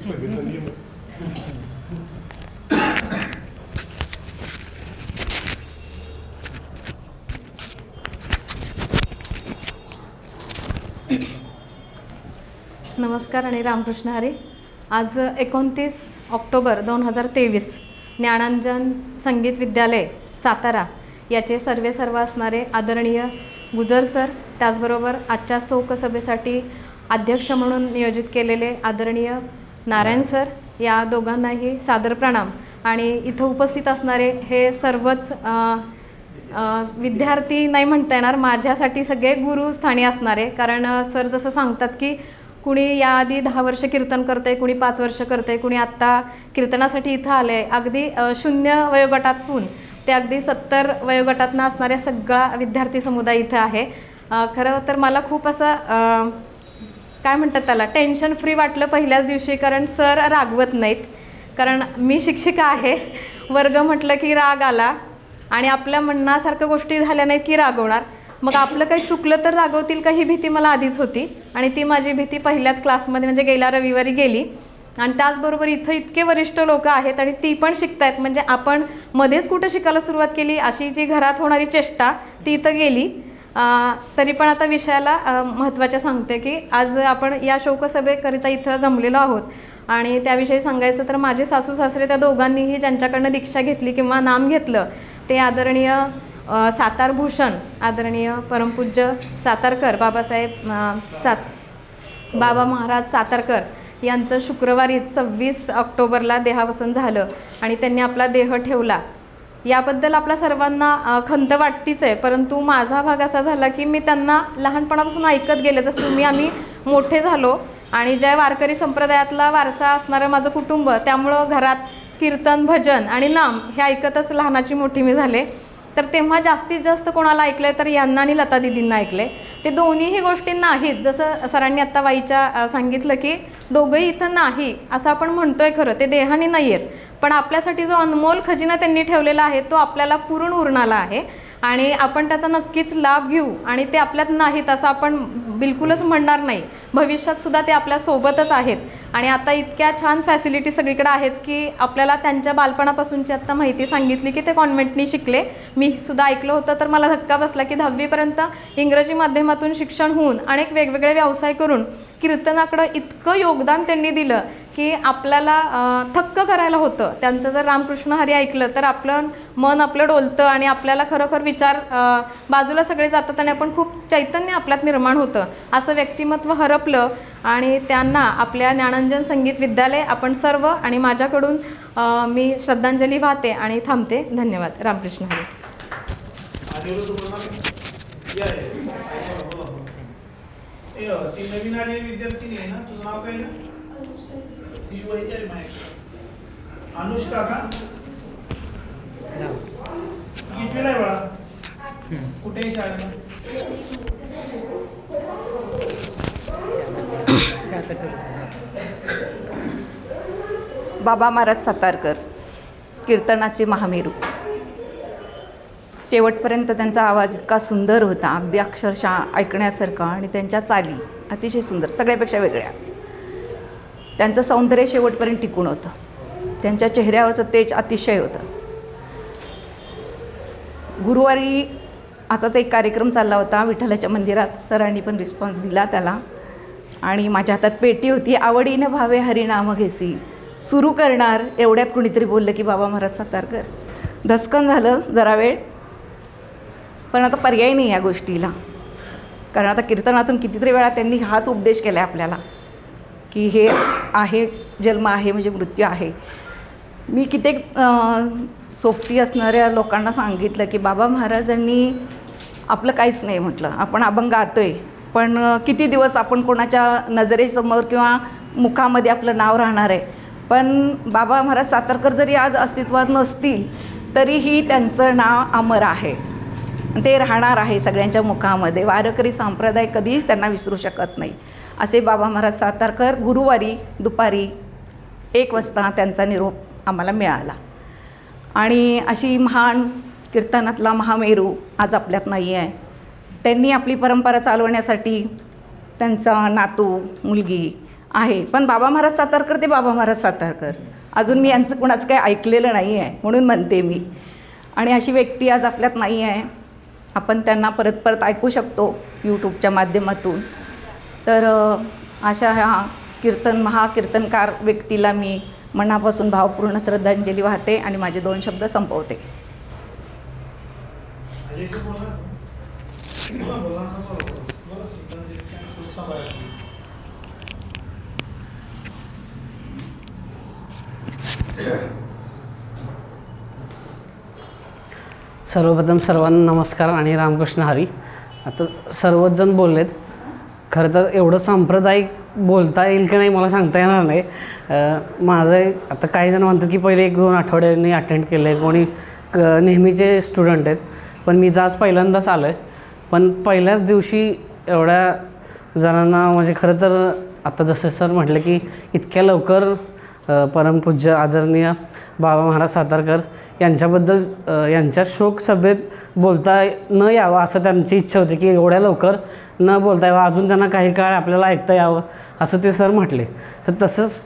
नमस्कार आणि रामकृष्ण हरी. आज 29 ऑक्टोबर 2023 ज्ञानांजन संगीत विद्यालय सातारा याचे सर्व असणारे आदरणीय गुजर सर, त्याचबरोबर आजच्या शोकसभेसाठी अध्यक्ष म्हणून नियोजित केलेले आदरणीय नारायण सर, या दोघांनाही सादर प्रणाम. आणि इथं उपस्थित असणारे हे सर्वच विद्यार्थी नाही म्हणता येणार, माझ्यासाठी सगळे गुरुस्थानी असणारे. कारण सर जसं सांगतात की कुणी याआधी 10 वर्ष कीर्तन करतं आहे, कुणी 5 वर्ष करतं आहे, कुणी आत्ता कीर्तनासाठी इथं आलं आहे. अगदी 0 वयोगटातून ते अगदी 70 वयोगटातनं असणाऱ्या सगळा विद्यार्थी समुदाय इथं आहे. खरं तर मला खूप असं काय म्हणतात त्याला टेन्शन फ्री वाटलं पहिल्याच दिवशी, कारण सर रागवत नाहीत. कारण मी शिक्षिका आहे, वर्ग म्हटलं की राग आला आणि आपल्या म्हणण्यासारख्या गोष्टी झाल्या नाहीत की रागवणार, मग आपलं काही चुकलं तर रागवतील का ही भीती मला आधीच होती. आणि ती माझी भीती पहिल्याच क्लासमध्ये म्हणजे गेल्या रविवारी गेली. आणि त्याचबरोबर इथं इतके वरिष्ठ लोक आहेत आणि ती पण शिकतायत, म्हणजे आपण मध्येच कुठं शिकायला सुरुवात केली अशी जी घरात होणारी चेष्टा ती इथं गेली. तरी पण आता विषयाला महत्त्वाच्या सांगते की आज आपण या शोकसभेकरिता इथं जमलेलो आहोत. आणि त्याविषयी सांगायचं तर माझे सासू सासरे त्या दोघांनीही ज्यांच्याकडनं दीक्षा घेतली किंवा नाम घेतलं ते आदरणीय सातारभूषण आदरणीय परमपूज्य सातारकर बाबासाहेब बाबा महाराज सातारकर यांचं शुक्रवारी 26 ऑक्टोबरला देहावसन झालं आणि त्यांनी आपला देह ठेवला. याबद्दल आपल्या सर्वांना खंत वाटतीच आहे, परंतु माझा भाग असा झाला की मी त्यांना लहानपणापासून ऐकत गेले. जसं आम्ही मोठे झालो आणि ज्या वारकरी संप्रदायातला वारसा असणारं माझं कुटुंब, त्यामुळं घरात कीर्तन भजन आणि नाम हे ऐकतच लहानाची मोठी मी झाले. तर तेव्हा जास्तीत जास्त कोणाला ऐकलं तर यांना आणि लता दिदींना ऐकले. ते दोन्हीही गोष्टी नाहीत, जसं सरांनी आत्ता वाईच्या सांगितलं की दोघंही इथं नाही असं आपण म्हणतोय. खरं ते देहाने नाही आहेत, पण आपल्यासाठी जो अनमोल खजिना त्यांनी ठेवलेला आहे तो आपल्याला पुरून उरणारा आहे आणि आपण त्याचा नक्कीच लाभ घेऊ. आणि ते आपल्यात नाहीत असं आपण बिलकुलच म्हणणार नाही, भविष्यातसुद्धा ते आपल्यासोबतच आहेत. आणि आता इतक्या छान फॅसिलिटी सगळीकडे आहेत की आपल्याला त्यांच्या बालपणापासूनची आत्ता माहिती सांगितली की ते कॉन्व्हेंटनी शिकले. मी सुद्धा ऐकलं होतं तर मला धक्का बसला की 10वीपर्यंत इंग्रजी माध्यमातून शिक्षण होऊन अनेक वेगवेगळे व्यवसाय करून कीर्तनाकडं इतकं योगदान त्यांनी दिलं की आपल्याला थक्क करायला होतं. त्यांचं जर रामकृष्ण हरी ऐकलं तर आपलं मन आपलं डोलतं आणि आपल्याला खरोखर विचार बाजूला सगळे जातात आणि आपण खूप चैतन्य आपल्यात निर्माण होतं. असं व्यक्तिमत्व हरपलं आणि त्यांना आपल्या ज्ञानांजन संगीत विद्यालय आपण सर्व आणि माझ्याकडून मी श्रद्धांजली वाहते आणि थांबते. धन्यवाद. रामकृष्ण हरी. ती नवीन आलेली विद्यार्थी आहे ना, तुझं नाव काय ना? तिची वय काय माहिती? अनुष्का का? कितवीला आहे बाळा? कुठे आहे शाळेला? बाबा महाराज सातारकर कीर्तनाचे महामेरू. शेवटपर्यंत त्यांचा आवाज इतका सुंदर होता, अगदी अक्षरशः ऐकण्यासारखा, आणि त्यांच्या चाली अतिशय सुंदर, सगळ्यापेक्षा वेगळ्या. त्यांचं सौंदर्य शेवटपर्यंत टिकून होतं, त्यांच्या चेहऱ्यावरचं तेज अतिशय होतं. गुरुवारी असाच एक कार्यक्रम चालला होता विठ्ठलाच्या मंदिरात, सरांनी पण रिस्पॉन्स दिला त्याला. आणि माझ्या हातात पेटी होती, आवडीनं भावे हरिनाम घेसी, सुरू करणार एवढ्यात कुणीतरी बोललं की बाबा महाराज सातारकर. धस्कन झालं जरा वेळ, पण आता पर्याय नाही या गोष्टीला. कारण आता कीर्तनातून कितीतरी वेळा त्यांनी हाच उपदेश केला आहे आपल्याला की हे आहे, जन्म आहे म्हणजे मृत्यू आहे. मी कित्येक सोबती असणाऱ्या लोकांना सांगितलं की बाबा महाराजांनी आपलं काहीच नाही म्हटलं, आपण अभंग गातोय पण किती दिवस आपण कोणाच्या नजरेसमोर किंवा मुखामध्ये आपलं नाव राहणार आहे. पण बाबा महाराज सातारकर जरी आज अस्तित्वात नसतील तरीही त्यांचं नाव अमर आहे, ते राहणार आहे सगळ्यांच्या मुखामध्ये. वारकरी संप्रदाय कधीच त्यांना विसरू शकत नाही. असे बाबा महाराज सातारकर. गुरुवारी दुपारी 1 वाजता त्यांचा निरोप आम्हाला मिळाला. आणि अशी महान कीर्तनातला महामेरू आज आपल्यात नाही आहे. त्यांनी आपली परंपरा चालवण्यासाठी त्यांचा नातू मुलगी आहे, पण बाबा महाराज सातारकर ते बाबा महाराज सातारकर. अजून मी यांचं कुणाचं काही ऐकलेलं नाही आहे म्हणून म्हणते मी. आणि अशी व्यक्ती आज आपल्यात नाही आहे. आपण त्यांना परत परत ऐकू शकतो यूट्यूबच्या माध्यमातून. तर अशा ह्या महाकीर्तनकार व्यक्तीला मी मनापासून भावपूर्ण श्रद्धांजली वाहते आणि माझे 2 शब्द संपवते. सर्वप्रथम सर्वांना नमस्कार आणि रामकृष्ण हरी. आता सर्वच जण बोललेत. खरं तर एवढं सांप्रदायिक बोलता येईल की नाही मला सांगता येणार नाही. माझं आता काही जण म्हणतात की पहिले 1-2 आठवड्यांनी अटेंड केलं आहे, कोणी नेहमीचे स्टुडंट आहेत, पण मी आज पहिल्यांदाच आलो आहे. पण पहिल्याच दिवशी एवढ्या जणांना म्हणजे खरं तर आता जसं सर म्हटलं की इतक्या लवकर परमपूज्य आदरणीय बाबा महाराज सातारकर यांच्याबद्दल यांच्या शोक सभेत बोलता न यावं असं त्यांची इच्छा होती की एवढ्या लवकर न बोलता यावं, अजून त्यांना काही काळ आपल्याला ऐकता यावं असं ते सर म्हटले. तर तसंच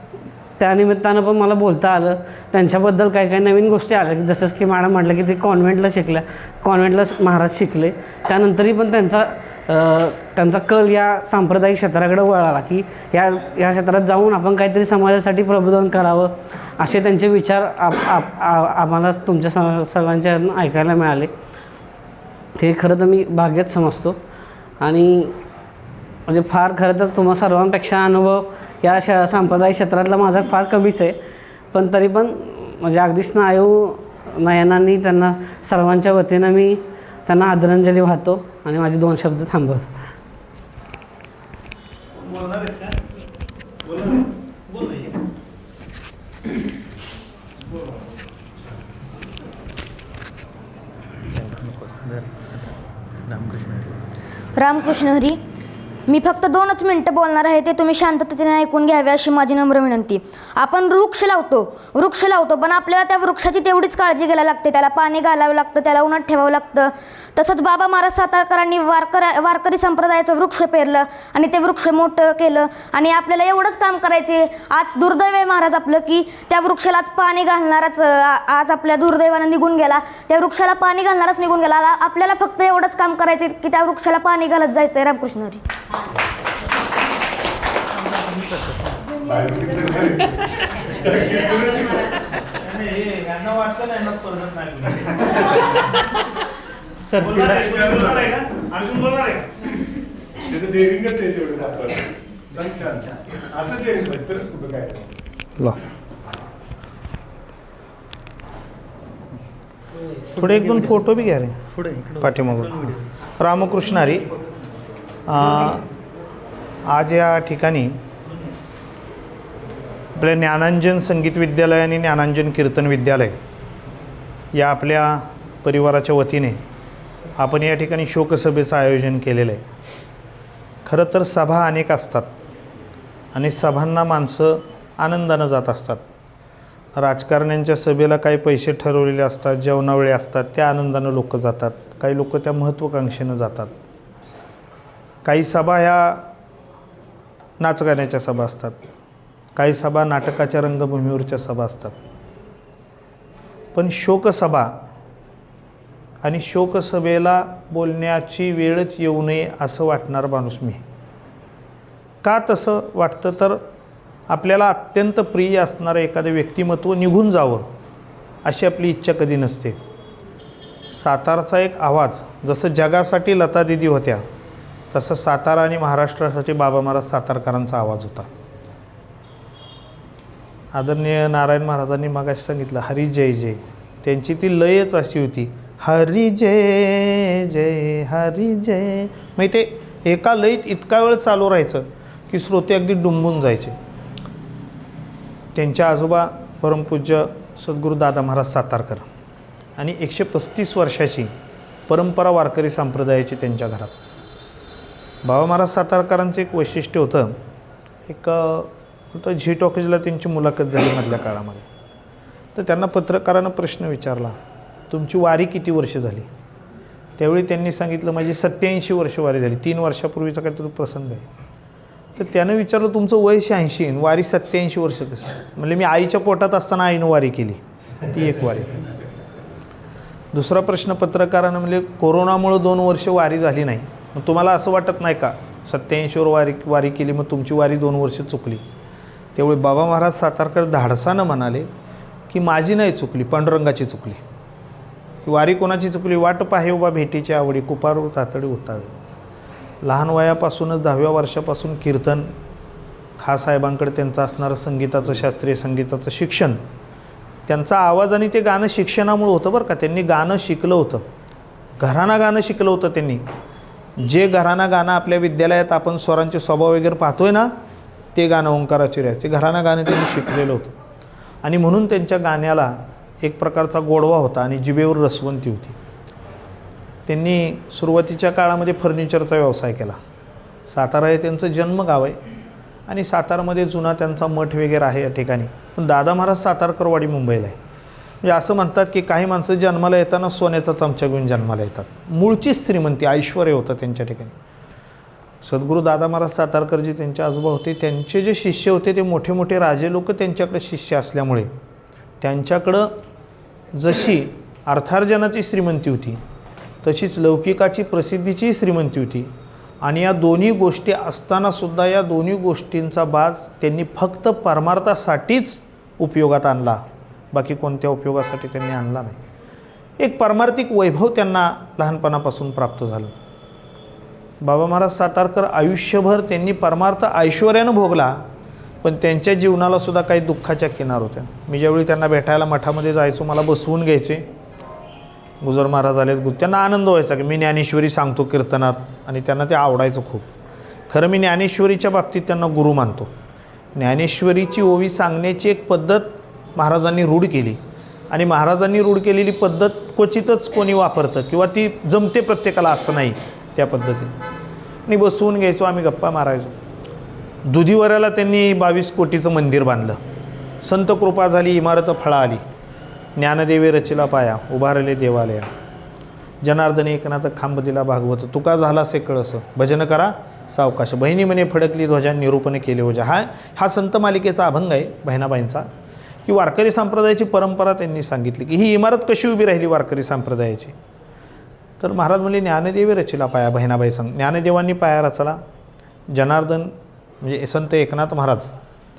त्यानिमित्तानं पण मला बोलता आलं. त्यांच्याबद्दल काही काही नवीन गोष्टी आल्या की जसंच की मॅडम म्हटलं की ते कॉन्व्हेंटला शिकल्या, कॉन्व्हेंटला महाराज शिकले, त्यानंतरही पण त्यांचा कल या सांप्रदायिक क्षेत्राकडे वळाला की या क्षेत्रात जाऊन आपण काहीतरी समाजासाठी प्रबोधन करावं असे त्यांचे विचार आम्हाला तुमच्या सर्वांच्या ऐकायला मिळाले. ते खरं तर मी भाग्यच समजतो. आणि म्हणजे फार खरं तर तुम्हा सर्वांपेक्षा अनुभव या सांप्रदायिक क्षेत्रातला माझा फार कमीच आहे, पण तरी पण म्हणजे अगदी स्नायू नयनांनी त्यांना सर्वांच्या वतीनं मी त्यांना आदरांजली वाहतो आणि माझे 2 शब्द थांबवतो. रामकृष्ण हरी. मी फक्त 2च मिनटं बोलणार आहे, ते तुम्ही शांततेने ऐकून घ्यावे अशी माझी नम्र विनंती. आपण वृक्ष लावतो पण आपल्याला त्या वृक्षाची तेवढीच काळजी घ्यायला लागते, त्याला पाणी घालावं लागतं, त्याला उन्हात ठेवावं लागतं. तसंच बाबा महाराज सातारकरांनी वारकरी संप्रदायाचं वृक्ष पेरलं आणि ते वृक्ष मोठं केलं आणि आपल्याला एवढंच काम करायचे. आज दुर्दैव आहे महाराज आपलं की त्या वृक्षालाच पाणी घालणारच आज आपल्या दुर्दैवानं निघून गेला, त्या वृक्षाला पाणी घालणारच निघून गेला. आपल्याला फक्त एवढंच काम करायचे की त्या वृक्षाला पाणी घालत जायचं आहे. रामकृष्ण हरी. सर थोडे 1-2 फोटो बी घ्या रे पाठीमागून. रामकृष्ण हरी. आज या ठिकाणी आपल्या ज्ञानांजन संगीत विद्यालय आणि ज्ञानांजन कीर्तन विद्यालय या आपल्या परिवाराच्या वतीने आपण या ठिकाणी शोकसभेचं आयोजन केलेलं आहे. खरं तर सभा अनेक असतात आणि सभांना माणसं आनंदानं जात असतात. राजकारण्यांच्या सभेला काही पैसे ठरवलेले असतात, जेवणावेळी असतात, त्या आनंदानं लोक जातात. काही लोक त्या महत्त्वाकांक्षेनं जातात. काही सभा ह्या नाचगाण्याच्या सभा असतात, काही सभा नाटकाच्या रंगभूमीवरच्या सभा असतात. पण शोकसभा आणि शोकसभेला बोलण्याची वेळच येऊ नये असं वाटणार माणूस मी. का तसं वाटतं तर आपल्याला अत्यंत प्रिय असणारं एखादं व्यक्तिमत्व निघून जावं अशी आपली इच्छा कधी नसते. सातारचा एक आवाज जसं जगासाठी लता दिदी होत्या तसं सातारा आणि महाराष्ट्रासाठी बाबा महाराज सातारकरांचा आवाज होता. आदरणीय नारायण महाराजांनी मगाशी सांगितलं हरी जय जय, त्यांची ती लयच अशी होती, हरी जय जय हरी जय. मग ते एका लयीत इतका वेळ चालू राहायचं की श्रोते अगदी डुंबून जायचे. त्यांच्या आजोबा परमपूज्य सद्गुरू दादा महाराज सातारकर आणि 135 वर्षाची परंपरा वारकरी संप्रदायाची त्यांच्या घरात. बाबा महाराज सातारकरांचं एक वैशिष्ट्य होतं, एक झी टॉकीजला त्यांची मुलाखत झाली मधल्या काळामध्ये. तर त्यांना पत्रकारानं प्रश्न विचारला, तुमची वारी किती वर्ष झाली? त्यावेळी त्यांनी सांगितलं माझी 87 वर्ष वारी झाली. 3 वर्षापूर्वीचा काहीतरी प्रसंग आहे. तर त्यानं विचारलं तुमचं वय 86 आहे, वारी 87 वर्ष कसं? म्हणजे मी आईच्या पोटात असताना आईनं वारी केली, ती एक वारी. दुसरा प्रश्न पत्रकारानं म्हणजे कोरोनामुळं 2 वर्ष वारी झाली नाही, मग तुम्हाला असं वाटत नाही का 87वर वारी केली, मग तुमची वारी 2 वर्ष चुकली. त्यावेळी बाबा महाराज सातारकर धाडसानं म्हणाले की माझी नाही चुकली, पांडुरंगाची चुकली. वारी कोणाची चुकली? वाट पाहे उभा भेटीची आवडी, कुपारू तातडी उतारली. लहान वयापासूनच 10व्या वर्षापासून कीर्तन, खासाहेबांकडे त्यांचं असणारं संगीताचं, शास्त्रीय संगीताचं शिक्षण, त्यांचा आवाज आणि ते गाणं शिक्षणामुळे होतं बरं का. त्यांनी गाणं शिकलं होतं, घराणा गाणं शिकलं होतं त्यांनी. जे घराणा गाणं आपल्या विद्यालयात आपण स्वरांचे स्वभाव वगैरे पाहतोय ना, ते गाणं ओंकाराची रस, ते घराणा गाणं त्यांनी शिकलेलं होतं. आणि म्हणून त्यांच्या गाण्याला एक प्रकारचा गोडवा होता आणि जिभेवर रसवंती होती. त्यांनी सुरुवातीच्या काळामध्ये फर्निचरचा व्यवसाय केला. सातारा हे त्यांचं जन्मगाव आहे आणि सातारामध्ये जुना त्यांचा मठ वगैरे आहे या ठिकाणी. पण दादा महाराज सातारकरवाडी मुंबईला आहे. म्हणजे असं म्हणतात की काही माणसं जन्माला येताना सोन्याचा चमचा घेऊन जन्माला येतात. मूळचीच श्रीमंती, ऐश्वर होतं त्यांच्या ठिकाणी. सद्गुरू दादा महाराज सातारकरजी त्यांचे आजोबा होते. त्यांचे जे शिष्य होते ते मोठे मोठे राजे लोक त्यांच्याकडे शिष्य असल्यामुळे त्यांच्याकडं जशी अर्थार्जनाची श्रीमंती होती तशीच लौकिकाची, प्रसिद्धीची श्रीमंती होती. आणि या दोन्ही गोष्टी असतानासुद्धा या दोन्ही गोष्टींचा बाज त्यांनी फक्त परमार्थासाठीच उपयोगात आणला, बाकी कोणत्या उपयोगासाठी त्यांनी आणला नाही. एक पारमार्थिक वैभव त्यांना लहानपणापासून प्राप्त झालं. बाबा महाराज सातारकर आयुष्यभर त्यांनी परमार्थ ऐश्वर्यानं भोगला, पण त्यांच्या जीवनाला सुद्धा काही दुःखाच्या किनार होत्या. मी ज्यावेळी त्यांना भेटायला मठामध्ये जायचो, मला बसवून घ्यायचे. गुजर महाराज आलेत, त्यांना आनंद व्हायचा की मी ज्ञानेश्वरी सांगतो कीर्तनात, आणि त्यांना ते आवडायचं खूप. खरं मी ज्ञानेश्वरीच्या बाबतीत त्यांना गुरु मानतो. ज्ञानेश्वरीची ओवी सांगण्याची एक पद्धत महाराजांनी रूढ केली, आणि महाराजांनी रूढ केलेली पद्धत क्वचितच कोणी वापरतं किंवा ती जमते प्रत्येकाला असं नाही. त्या पद्धतीने आणि बसवून घ्यायचो, आम्ही गप्पा मारायचो. दुधीवऱ्याला त्यांनी 22 कोटीचं मंदिर बांधलं. संत कृपा झाली, इमारत फळा आली. ज्ञानदेवे रचिला पाया, उभारले देवालया. जनार्दने एकनाथ खांब दिला भागवत, तुका झाला से कळस, भजन करा सावकाश. बहिणी म्हणे फडकली ध्वजा, निरूपण केले ओजा. हा संत मालिकेचा अभंग आहे बहिणाबाईंचा, की वारकरी संप्रदायाची परंपरा त्यांनी सांगितली की ही इमारत कशी उभी राहिली वारकरी संप्रदायाची. तर महाराज म्हणले ज्ञानदेवे रचिला पाया, बहिणाबाई सांग. ज्ञानदेवांनी पाया रचला. जनार्दन म्हणजे संत एकनाथ महाराज,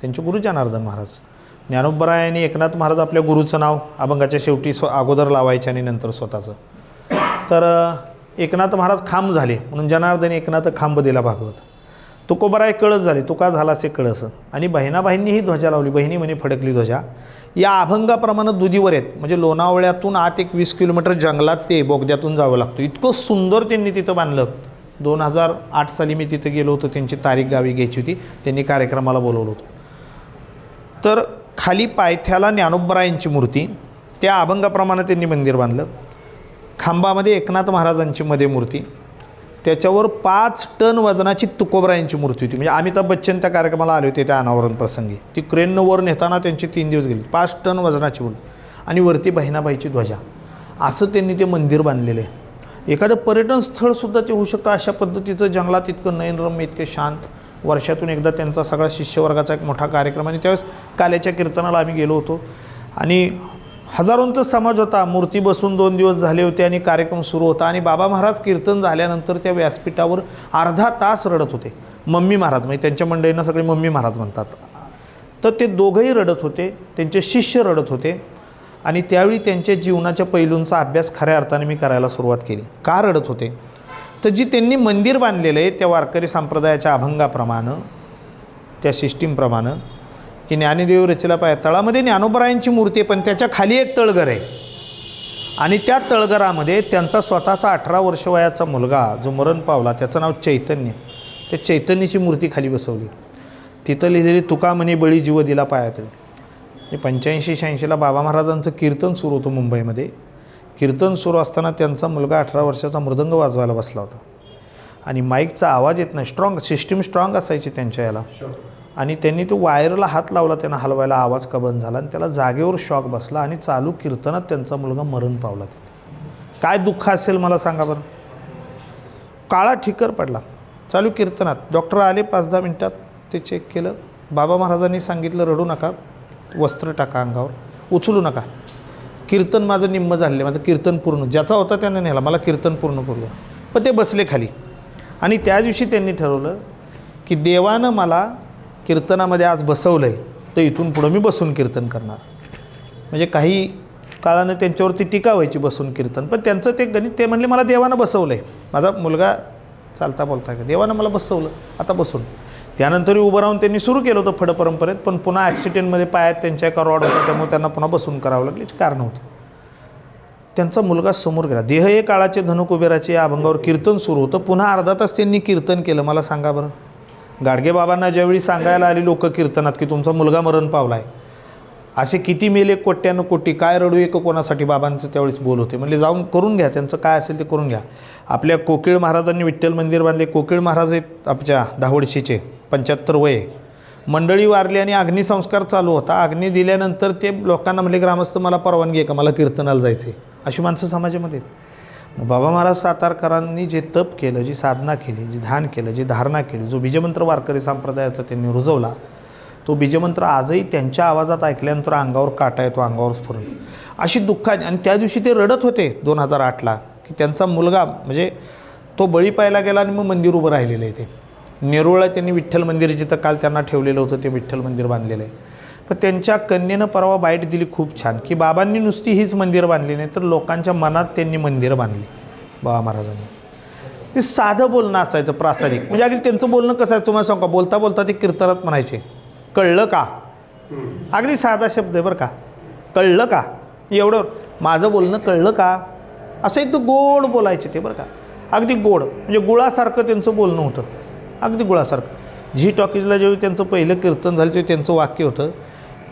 त्यांचे गुरु जनार्दन महाराज. ज्ञानोबरायांनी एकनाथ महाराज आपल्या गुरुचं नाव अभंगाच्या शेवटी अगोदर लावायचे आणि नंतर स्वतःचं. तर एकनाथ महाराज खांब झाले म्हणून जनार्दन एकनाथ खांब दिला भागवत. तुकोबराय कळस झाले, तुका झालासे कळस. आणि बहिणाबाईंनी ही ध्वजा लावली, बहिणी म्हणे फडकली ध्वजा. या अभंगाप्रमाणे दुधीवर आहेत. म्हणजे लोणावळ्यातून आत एक 20 किलोमीटर जंगलात ते बोगद्यातून जावं लागतं. इतकं सुंदर त्यांनी तिथं बांधलं. 2008 साली मी तिथं गेलो होतो, त्यांची तारीख गावी घ्यायची होती, त्यांनी कार्यक्रमाला बोलवलं होतं. तर खाली पायथ्याला ज्ञानोबरायांची मूर्ती, त्या अभंगाप्रमाणे त्यांनी मंदिर बांधलं. खांबामध्ये एकनाथ महाराजांची मध्ये मूर्ती, त्याच्यावर 5 टन वजनाची तुकोबरायांची मूर्ती होती. म्हणजे अमिताभ बच्चन त्या कार्यक्रमाला आले होते त्या अनावरण प्रसंगी. ती क्रेननं वर नेताना त्यांची 3 दिवस गेली. 5 टन वजनाची मूर्ती आणि वरती बहिणाबाईची ध्वजा. असं त्यांनी ते मंदिर बांधलेलं आहे. एखादं पर्यटन स्थळसुद्धा ते होऊ शकतं अशा पद्धतीचं. जंगलात इतकं नयनरम्य, इतके शांत. वर्षातून एकदा त्यांचा सगळा शिष्यवर्गाचा एक मोठा कार्यक्रम, आणि त्यावेळेस काल्याच्या कीर्तनाला आम्ही गेलो होतो आणि हजारोंचा समाज होता. मूर्ती बसून 2 दिवस झाले होते आणि कार्यक्रम सुरू होता. आणि बाबा महाराज कीर्तन झाल्यानंतर त्या व्यासपीठावर अर्धा तास रडत होते. मम्मी महाराज, म्हणजे त्यांच्या मंडळींना सगळे मम्मी महाराज म्हणतात. तर ते दोघंही रडत होते, त्यांचे शिष्य रडत होते. आणि त्यावेळी त्यांच्या जीवनाच्या पैलूंचा अभ्यास खऱ्या अर्थाने मी करायला सुरुवात केली. का रडत होते? तर जी त्यांनी मंदिर बांधलेलं आहे त्या वारकरी संप्रदायाच्या अभंगाप्रमाणे, त्या सिस्टीमप्रमाणे, की ज्ञानदेव रचिला पाया, तळामध्ये ज्ञानोबरायांची मूर्ती आहे, पण त्याच्या खाली एक तळघर आहे. आणि त्या तळघरामध्ये त्यांचा स्वतःचा 18 वर्ष वयाचा मुलगा जो मरण पावला, त्याचं नाव चैतन्य, त्या चैतन्याची मूर्ती खाली बसवली. तिथं लिहिलेली तुका म्हणे बळी जीव दिला पायात. 85-86ला बाबा महाराजांचं कीर्तन सुरू होतं मुंबईमध्ये. कीर्तन सुरू असताना त्यांचा मुलगा 18 वर्षाचा मृदंग वाजवायला बसला होता आणि माईकचा आवाज येत नाही. सिस्टीम स्ट्रॉंग असायची त्यांच्या याला. आणि त्यांनी तो वायरला हात लावला, त्यांना हलवायला, आवाज का बंद झाला आणि त्याला जागेवर शॉक बसला आणि चालू कीर्तनात त्यांचा मुलगा मरण पावला. तिथे काय दुःख असेल मला सांगा बरं. काळा ठिकर पडला चालू कीर्तनात. डॉक्टर आले 5-10 मिनटात, ते चेक केलं. बाबा महाराजांनी सांगितलं रडू नका, वस्त्र टाका अंगावर, उचलू नका. कीर्तन माझं निम्म झालेलं, माझं कीर्तन पूर्ण, ज्याचा होता त्याने नेला, मला कीर्तन पूर्ण करूया. पण ते बसले खाली आणि त्या दिवशी त्यांनी ठरवलं की देवानं मला कीर्तनामध्ये आज बसवलं आहे, तर इथून पुढं मी बसून कीर्तन करणार. म्हणजे काही काळानं त्यांच्यावरती टीका व्हायची बसून कीर्तन, पण त्यांचं ते गणित, ते म्हणले मला देवानं बसवलं आहे, माझा मुलगा चालता बोलता का देवानं मला बसवलं, आता बसून. त्यानंतरही उभं राहून त्यांनी सुरू केलं होतं फड परंपरेत, पण पुन्हा ॲक्सिडेंटमध्ये पायात त्यांच्या एका रॉड होता, त्यामुळे त्यांना पुन्हा बसून करावं लागलं, याची कारण होतं. त्यांचा मुलगा समोर गेला. देह हे काळाचे धनु कुबेराचे या अभंगावर कीर्तन सुरू होतं. पुन्हा अर्धा तास त्यांनी कीर्तन केलं. मला सांगा बरं, गाडगे बाबांना ज्यावेळी सांगायला आली लोक कीर्तनात की तुमचा मुलगा मरण पावला आहे, असे किती मेले कोट्यानं कोटी, काय रडू एक कोणासाठी, बाबांचं त्यावेळेस बोल होते. म्हणजे जाऊन करून घ्या, त्यांचं काय असेल ते करून घ्या. आपल्या कोकिळ महाराजांनी विठ्ठल मंदिर बांधले. कोकिळ महाराज आहेत आमच्या दाहोडशीचे, 75 वय. मंडळी वारली आणि अग्निसंस्कार चालू होता. अग्नी दिल्यानंतर ते लोकांना म्हणले ग्रामस्थ मला परवानगी आहे का, मला कीर्तनाला जायचं आहे, अशी माणसं समाजामध्ये आहेत. बाबा महाराज सातारकरांनी जे तप केलं, जी साधना केली, जे ध्यान केलं, जी धारणा केली, जो बीजमंत्र वारकरी संप्रदायाचा त्यांनी रुजवला, तो बीजमंत्र आजही त्यांच्या आवाजात ऐकल्यानंतर अंगावर काटा येतो, अंगावर स्फुरण. अशी दुःखाची. आणि त्या दिवशी ते रडत होते 2008ला की त्यांचा मुलगा म्हणजे तो बळी पाहायला गेला आणि मग मंदिर उभं राहिलेलं आहे. ते नेरूळला त्यांनी विठ्ठल मंदिर जिथं काल त्यांना ठेवलेलं होतं ते विठ्ठल मंदिर बांधलेलं आहे. पण त्यांच्या कन्येनं परवा बाईट दिली खूप छान की बाबांनी नुसती हीच मंदिर बांधली नाही, तर लोकांच्या मनात त्यांनी मंदिरं बांधली बाबा महाराजांनी. ते साधं बोलणं असायचं, प्रासादिक. म्हणजे अगदी त्यांचं बोलणं कसं आहे तुम्हाला सांगू का, बोलता बोलता ते कीर्तनात म्हणायचे कळलं का, अगदी साधा शब्द आहे बरं का, कळलं का, एवढं माझं बोलणं कळलं का, असं एकदम गोड बोलायचे ते बरं का, अगदी गोड. म्हणजे गुळासारखं त्यांचं बोलणं होतं, अगदी गुळासारखं. झी टॉकीजला जेव्हा त्यांचं पहिलं कीर्तन झालं तेव्हा त्यांचं वाक्य होतं,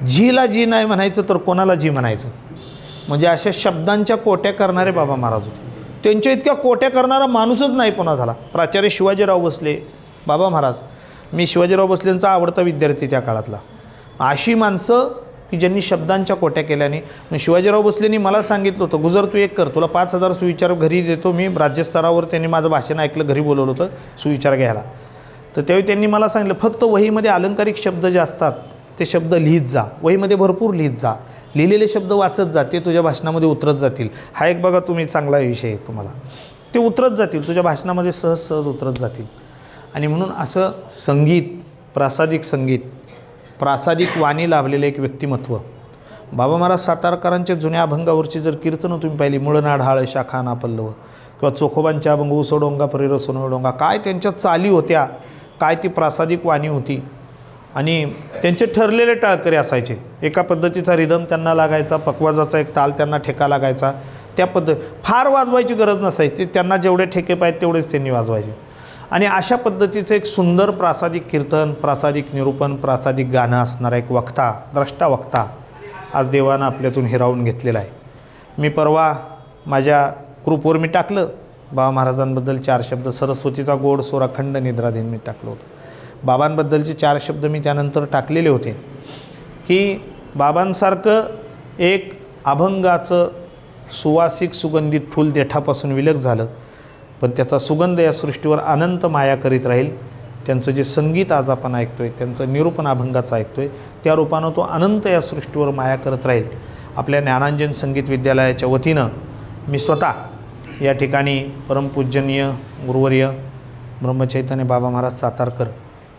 झीला जी नाही म्हणायचं तर कोणाला जी म्हणायचं. म्हणजे अशा शब्दांच्या कोट्या करणारे बाबा महाराज होते. त्यांच्या इतक्या कोट्या करणारा माणूसच नाही पुन्हा झाला. प्राचार्य शिवाजीराव भोसले बाबा महाराज, मी शिवाजीराव भोसलेंचा आवडता विद्यार्थी त्या काळातला. अशी माणसं की ज्यांनी शब्दांच्या कोट्या केल्याने. शिवाजीराव भोसलेंनी मला सांगितलं होतं, गुजर तू एक कर, तुला 5,000 सुविचार घरी देतो मी. राज्यस्तरावर त्यांनी माझं भाषण ऐकलं, घरी बोलवलं होतं सुविचार घ्यायला. तर त्यावेळी त्यांनी मला सांगितलं फक्त वहीमध्ये अलंकारिक शब्द जे असतात ते शब्द लिहित जा, वहीमध्ये भरपूर लिहित जा, लिहिलेले शब्द वाचत जा, ते तुझ्या भाषणामध्ये उतरत जातील. हा एक बघा तुम्ही चांगला विषय आहे तुम्हाला, ते उतरत जातील तुझ्या भाषणामध्ये, सहज सहज उतरत जातील. आणि म्हणून असं संगीत, प्रासादिक संगीत, प्रासादिक वाणी लाभलेलं एक व्यक्तिमत्व. बाबा महाराज सातारकरांच्या जुन्या अभंगावरची जर कीर्तनं तुम्ही पाहिली, मुळनाड हाळ शाखा ना पल्लव, किंवा चोखोबांच्या अभंग उसोडोंगा परीर सोनवडोंगा, काय त्यांच्या चाली होत्या, काय ती प्रासादिक वाणी होती. आणि त्यांचे ठरलेले टाळकरी असायचे. एका पद्धतीचा रिदम त्यांना लागायचा, पकवाजाचा एक ताल त्यांना ठेका लागायचा, त्या फार वाजवायची गरज नसायची, त्यांना जेवढे ठेके पाहिजे तेवढेच त्यांनी वाजवायचे. आणि अशा पद्धतीचं एक सुंदर प्रासादिक कीर्तन, प्रासादिक निरूपण, प्रासादिक गाणं असणारा एक वक्ता, द्रष्टा वक्ता आज देवानं आपल्यातून हिरावून घेतलेला आहे. मी परवा माझ्या ग्रुपवर मी टाकलं बाबा महाराजांबद्दल 4 शब्द, सरस्वतीचा गोड सोराखंड निद्राधीन मी टाकलं होतं. बाबांबद्दलचे 4 शब्द मी त्यानंतर टाकलेले होते की बाबांसारखं एक अभंगाचं सुवासिक सुगंधित फूल देठापासून विलग झालं, पण त्याचा सुगंध या सृष्टीवर अनंत माया करीत राहील. त्यांचं जे संगीत आज आपण ऐकतो आहे, त्यांचं निरूपण अभंगाचं ऐकतो आहे, त्या रूपानं तो अनंत या सृष्टीवर माया करत राहील. आपल्या ज्ञानांजन संगीत विद्यालयाच्या वतीनं मी स्वतः या ठिकाणी परमपूजनीय गुरुवर्य ब्रह्मचैतन्य बाबा महाराज सातारकर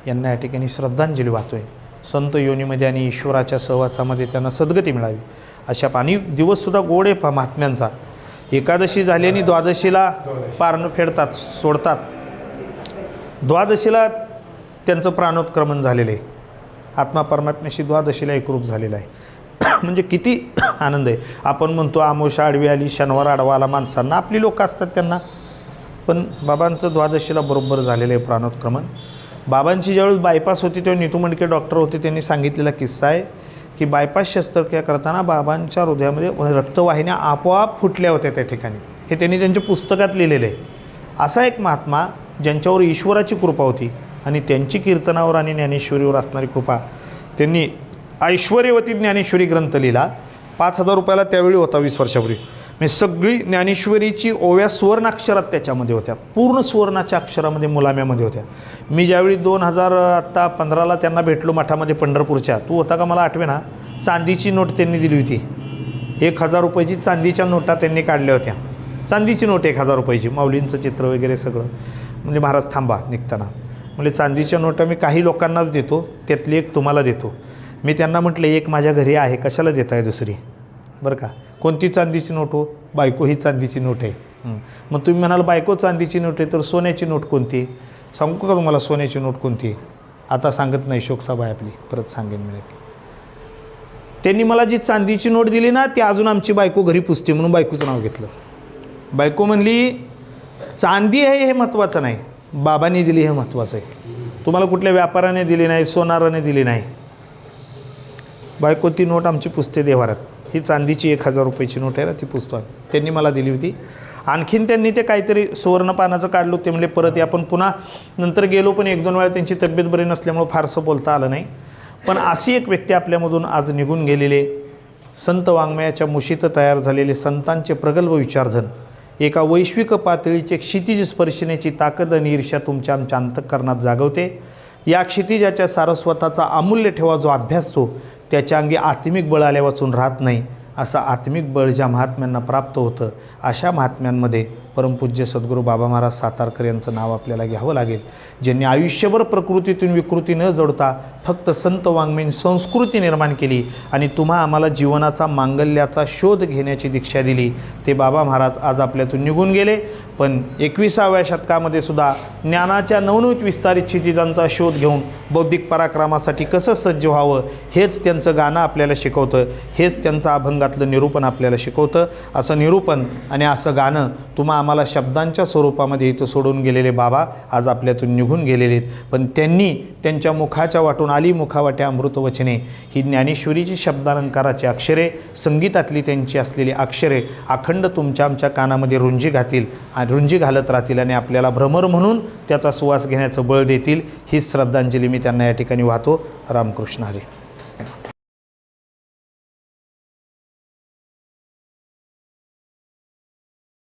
यांना या ठिकाणी श्रद्धांजली वाहतो आहे. संत योनीमध्ये आणि ईश्वराच्या सहवासामध्ये त्यांना सद्गती मिळावी अशा. आणि दिवससुद्धा गोड आहे महात्म्यांचा. एकादशी झाली आणि द्वादशीला पारणं फेडतात, सोडतात. द्वादशीला त्यांचं प्राणोत्क्रमण झालेलं आहे. आत्मा परमात्म्याशी द्वादशीला एकरूप झालेला आहे. म्हणजे किती आनंद आहे. आपण म्हणतो आमोशा आडवी आली, शनिवार आडवा आला माणसांना, आपली लोक असतात त्यांना, पण बाबांचं द्वादशीला बरोबर झालेलं आहे प्राणोत्क्रमण. बाबांची ज्यावेळेस बायपास होती तेव्हा नीतू मंडके डॉक्टर होते, त्यांनी सांगितलेला किस्सा आहे की बायपास शस्त्रक्रिया करताना बाबांच्या हृदयामध्ये रक्तवाहिन्या आपोआप फुटल्या होत्या त्या ठिकाणी. हे त्यांनी त्यांच्या पुस्तकात लिहिलेलं आहे. असा एक महात्मा ज्यांच्यावर ईश्वराची कृपा होती आणि त्यांची कीर्तनावर आणि ज्ञानेश्वरीवर असणारी कृपा, त्यांनी ऐश्वर्यवती ज्ञानेश्वरी ग्रंथ लिहिला. 5,000 रुपयाला त्यावेळी होता 20 वर्षापूर्वी. म्हणजे सगळी ज्ञानेश्वरीची ओव्या सुवर्णाक्षरात त्याच्यामध्ये होत्या, पूर्ण सुवर्णाच्या अक्षरामध्ये मुलाम्यामध्ये होत्या. मी ज्यावेळी 2015ला त्यांना भेटलो मठामध्ये पंढरपूरच्या, तू होता का मला आठवे ना, चांदीची नोट त्यांनी दिली होती. 1,000 रुपयाची चांदीच्या नोटा त्यांनी काढल्या होत्या चांदीची नोट 1000 रुपयाची, माऊलींचं चित्र वगैरे सगळं. म्हणजे महाराज थांबा निघताना म्हणजे चांदीच्या नोटा मी काही लोकांनाच देतो, त्यातली एक तुम्हाला देतो. मी त्यांना म्हटलं एक माझ्या घरी आहे, कशाला देत आहे दुसरी, बरं का. कोणती चांदीची नोट हो? बायको ही चांदीची नोट आहे. मग तुम्ही म्हणाल बायको चांदीची नोट आहे तर सोन्याची नोट कोणती? सांगू का तुम्हाला सोन्याची नोट कोणती? आता सांगत नाही, शोकसभा आहे आपली, परत सांगेन मी नक्की. त्यांनी मला जी चांदीची नोट दिली ना ती अजून आमची बायको घरी पुसते म्हणून बायकोचं नाव घेतलं. बायको म्हणली चांदी आहे हे महत्त्वाचं नाही, बाबांनी दिली हे महत्त्वाचं आहे. तुम्हाला कुठल्या व्यापाराने दिली नाही, सोनाराने दिली नाही. बायको ती नोट आमची पुसते देवारात. ही चांदीची 1000 रुपयाची नोट आहे ना ती पुसतो आम्ही. त्यांनी मला दिली होती. आणखीन त्यांनी ते काहीतरी सुवर्णपानाचं काढलं. ते म्हणजे परत या आपण पुन्हा नंतर गेलो, पण 1-2 वेळा त्यांची तब्येत बरी नसल्यामुळं फारसं बोलता आलं नाही. पण अशी एक व्यक्ती आपल्यामधून आज निघून गेलेले, संत वाङ्मयाच्या मुशीत तयार झालेले संतांचे प्रगल्भ विचारधन, एका वैश्विक पातळीचे क्षितिज स्पर्शनेची ताकद आणि ईर्ष्या तुमच्या आमच्या अंतःकरणात जागवते. या क्षितिजाच्या सारस्वताचा अमूल्य ठेवा जो अभ्यासतो त्याच्या अंगी आत्मिक बळ आल्या वाचून राहत नाही. असं आत्मिक बळ ज्या महात्म्यांना प्राप्त होतं अशा महात्म्यांमध्ये परमपूज्य सद्गुरू बाबा महाराज सातारकर यांचं नाव आपल्याला घ्यावं लागेल, ज्यांनी आयुष्यभर प्रकृतीतून विकृती न जोडता फक्त संत वाङ्मयीन संस्कृती निर्माण केली आणि तुम्हा आम्हाला जीवनाचा मांगल्याचा शोध घेण्याची दीक्षा दिली. ते बाबा महाराज आज आपल्यातून निघून गेले. पण 21व्या शतकामध्ये सुद्धा ज्ञानाच्या नवनवीन विस्तारित क्षितिजांचा शोध घेऊन बौद्धिक पराक्रमासाठी कसं सज्ज व्हावं हेच त्यांचं गाणं आपल्याला शिकवतं, हेच त्यांचं अभंगातलं निरूपण आपल्याला शिकवतं. असं निरूपण आणि असं गाणं तुम्हा आम्हाला शब्दांच्या स्वरूपामध्ये इथं सोडून गेलेले बाबा आज आपल्यातून निघून गेलेले आहेत. पण त्यांनी त्यांच्या मुखाच्या वाटून आली मुखावाट्या अमृतवचने ही ज्ञानेश्वरीची शब्दालंकाराची अक्षरे, संगीतातली त्यांची असलेली अक्षरे अखंड तुमच्या आमच्या कानामध्ये रुंजी घालत राहतील आणि आपल्याला भ्रमर म्हणून त्याचा सुवास घेण्याचं बळ देतील. ही श्रद्धांजली मी त्यांना या ठिकाणी वाहतो. रामकृष्ण हरी.